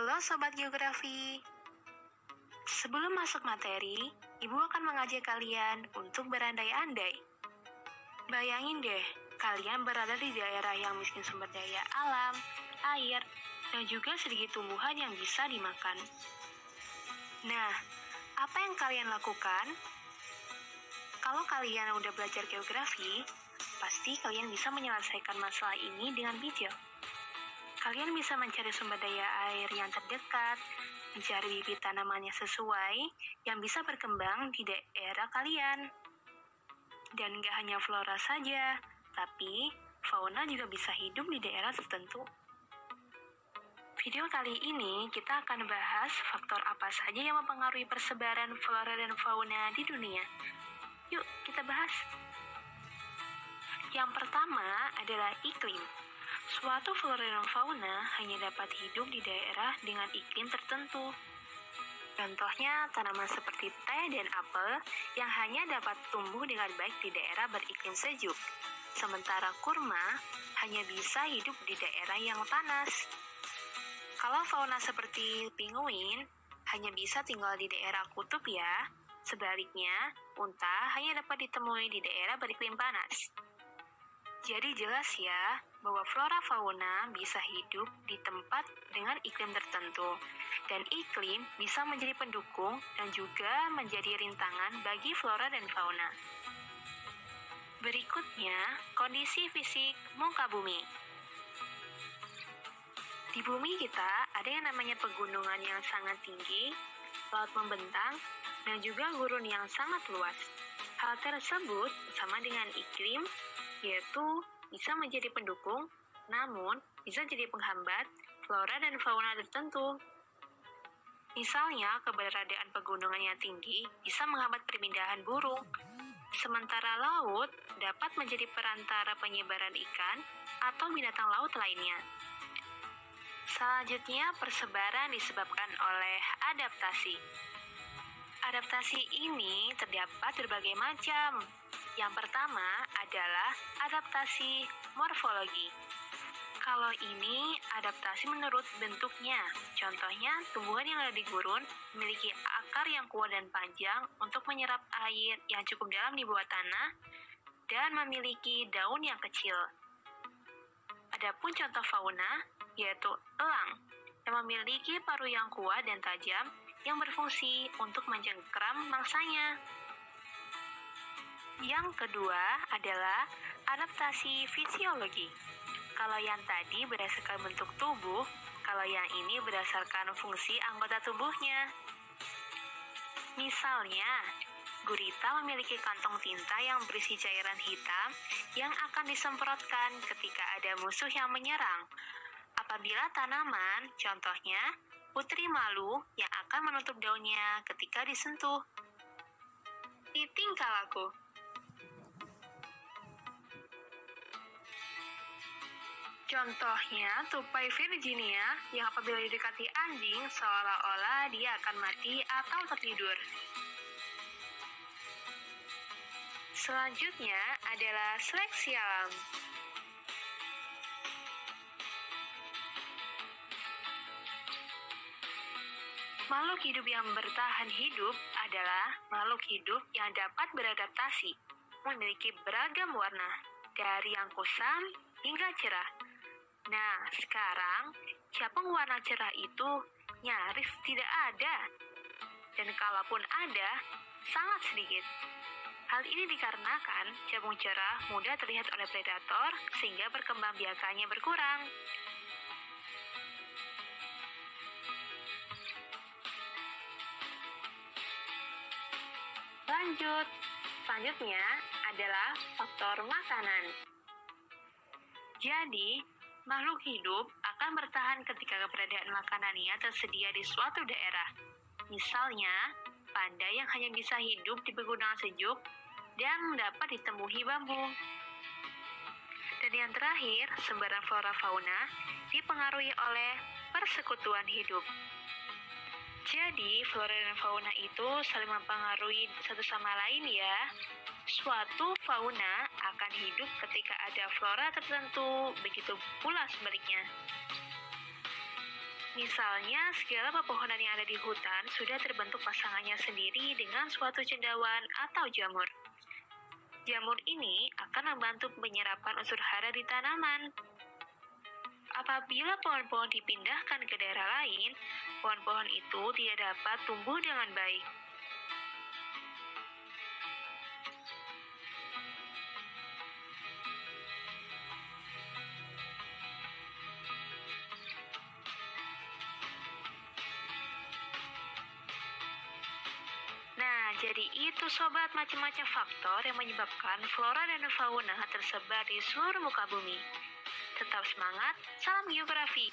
Halo Sobat Geografi. Sebelum masuk materi, Ibu akan mengajak kalian untuk berandai-andai. Bayangin deh, kalian berada di daerah yang miskin sumber daya alam, air, dan juga sedikit tumbuhan yang bisa dimakan. Nah, apa yang kalian lakukan? Kalau kalian udah belajar geografi, pasti kalian bisa menyelesaikan masalah ini dengan bijak. Kalian bisa mencari sumber daya air yang terdekat, mencari bibit tanaman yang sesuai, yang bisa berkembang di daerah kalian. Dan gak hanya flora saja, tapi fauna juga bisa hidup di daerah tertentu. Video kali ini kita akan bahas faktor apa saja yang mempengaruhi persebaran flora dan fauna di dunia. Yuk, kita bahas. Yang pertama adalah iklim. Suatu flora dan fauna hanya dapat hidup di daerah dengan iklim tertentu. Contohnya tanaman seperti teh dan apel yang hanya dapat tumbuh dengan baik di daerah beriklim sejuk. Sementara kurma hanya bisa hidup di daerah yang panas. Kalau fauna seperti penguin hanya bisa tinggal di daerah kutub ya. Sebaliknya, unta hanya dapat ditemui di daerah beriklim panas. Jadi jelas ya, bahwa flora fauna bisa hidup di tempat dengan iklim tertentu, dan iklim bisa menjadi pendukung dan juga menjadi rintangan bagi flora dan fauna. Berikutnya, kondisi fisik muka bumi. Di bumi kita ada yang namanya pegunungan yang sangat tinggi, laut membentang, dan juga gurun yang sangat luas. Hal tersebut sama dengan iklim, yaitu bisa menjadi pendukung, namun bisa jadi penghambat flora dan fauna tertentu. Misalnya, keberadaan pegunungan yang tinggi bisa menghambat perpindahan burung, sementara laut dapat menjadi perantara penyebaran ikan atau binatang laut lainnya. Selanjutnya, persebaran disebabkan oleh adaptasi. Adaptasi ini terdapat berbagai macam. Yang pertama adalah adaptasi morfologi. Kalau ini adaptasi menurut bentuknya. Contohnya, tumbuhan yang ada di gurun memiliki akar yang kuat dan panjang untuk menyerap air yang cukup dalam di bawah tanah dan memiliki daun yang kecil. Adapun contoh fauna, yaitu elang, yang memiliki paruh yang kuat dan tajam yang berfungsi untuk mencengkeram mangsanya. Yang kedua adalah adaptasi fisiologi. Kalau yang tadi berdasarkan bentuk tubuh, kalau yang ini berdasarkan fungsi anggota tubuhnya. Misalnya, gurita memiliki kantong tinta yang berisi cairan hitam yang akan disemprotkan ketika ada musuh yang menyerang. Apabila tanaman, contohnya, putri malu yang akan menutup daunnya ketika disentuh. Tingkah laku. Contohnya, tupai Virginia yang apabila didekati anjing seolah-olah dia akan mati atau tertidur. Selanjutnya adalah seleksi alam. Makhluk hidup yang bertahan hidup adalah makhluk hidup yang dapat beradaptasi, memiliki beragam warna, dari yang kusam hingga cerah. Nah, sekarang capung warna cerah itu nyaris tidak ada. Dan kalaupun ada, sangat sedikit. Hal ini dikarenakan capung cerah mudah terlihat oleh predator sehingga perkembangbiakannya berkurang. Lanjut, selanjutnya adalah faktor makanan. Jadi, makhluk hidup akan bertahan ketika keberadaan makanannya tersedia di suatu daerah. Misalnya, panda yang hanya bisa hidup di pegunungan sejuk dan dapat ditemui bambu. Dan yang terakhir, sebaran flora fauna dipengaruhi oleh persekutuan hidup. Jadi, flora dan fauna itu saling mempengaruhi satu sama lain ya. Suatu fauna akan hidup ketika ada flora tertentu, begitu pula sebaliknya. Misalnya, segala pepohonan yang ada di hutan sudah terbentuk pasangannya sendiri dengan suatu cendawan atau jamur. Jamur ini akan membantu penyerapan unsur hara di tanaman. Apabila pohon-pohon dipindahkan ke daerah lain, pohon-pohon itu tidak dapat tumbuh dengan baik. Nah, jadi itu sobat macam-macam faktor yang menyebabkan flora dan fauna tersebar di seluruh muka bumi. Tetap semangat, salam geografi.